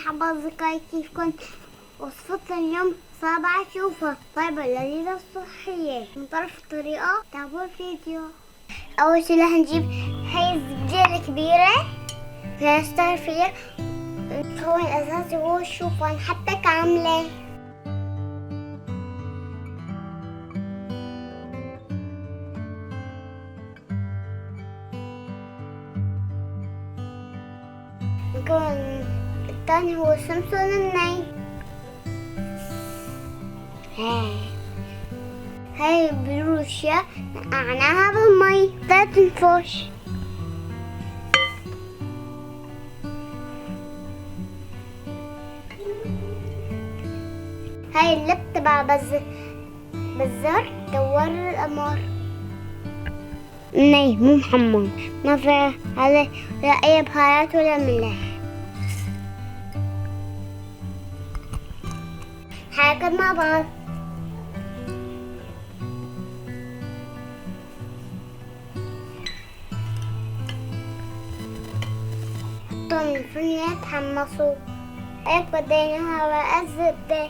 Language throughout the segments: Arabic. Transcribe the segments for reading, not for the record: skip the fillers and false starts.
مرحبا أصدقائي، كيفكن؟ وصفتنا اليوم صعبة أشوفها طيبة لذيذة وصحية من طرف الطريقة. تابعوا الفيديو. أول شي رح نجيب هاي الزبدة الكبيرة نشتغل فيها. المكون الأساسي هو الشوفان حتى كاملة. المكون الثاني هو السمسم الني. هاي بروشة نقعناها بالمي لا تنفش. هاي اللب تبع بزر دوار القمر ني مو محمر، ما في عليه لا أي بهارات ولا ملح. حركات مع بعض. حطهم الفرن يتحمصوا. هيك بديناها على الزبدة.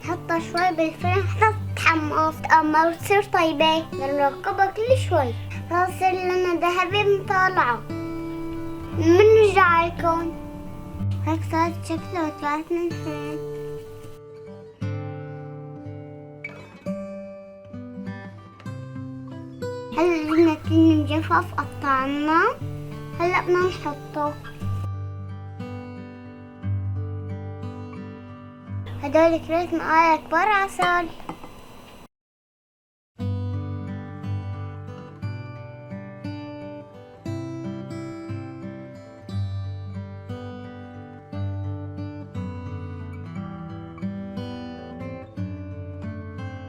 نحطها شوي بالفرن حتى تتحمص أما وتصير طيبة. بنركبها كل شوي تصير لنا ذهبي مطالعة. بنرجع لكم. هيك صارت شكلها وطلعت من الفرن. هلا جبنا التين مجفف قطعناه. هلا بدنا نحطه. هدول 3 معالق كبار عسل.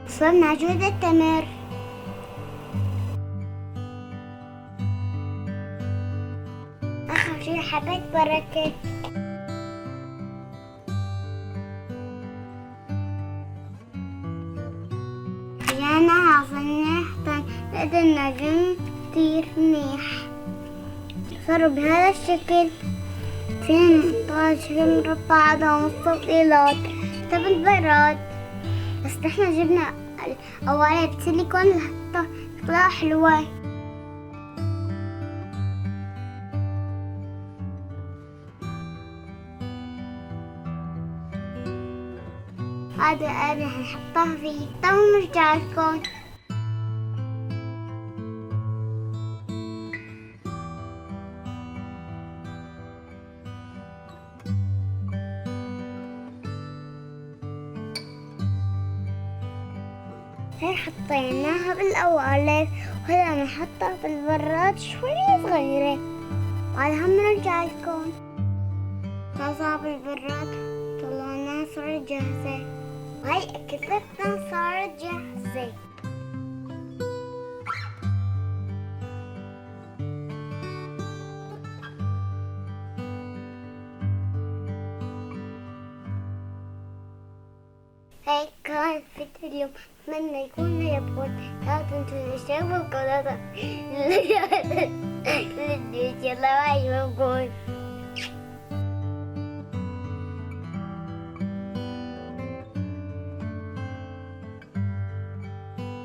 صرنا جهد التمر. آخر شي حبة بركة. خلينا عصرنا حتى نقدر نعجن كتير منيح. صاروا بهذا الشكل. فين طبعا شكل مربع هذا مستطيلات تبع البراد. بس نحنا جبنا قوالب سيليكون لحتى تطلع حلوة. هذا أنا هنحطها فيه تو نرجع لكم. هاي حطيناها بالقوالب وهلا بنحطها في البراد شوي صغيرة. بعدها بنرجع لكم. طازة بالبراد طلعناها صارت جاهزة. وهي أكلتنا صارت جاهزة. هيك كان فيديو اليوم. أتمنى يكون عجبكم. لا تنسوا تشتركوا بالقناة. يلا باي باي.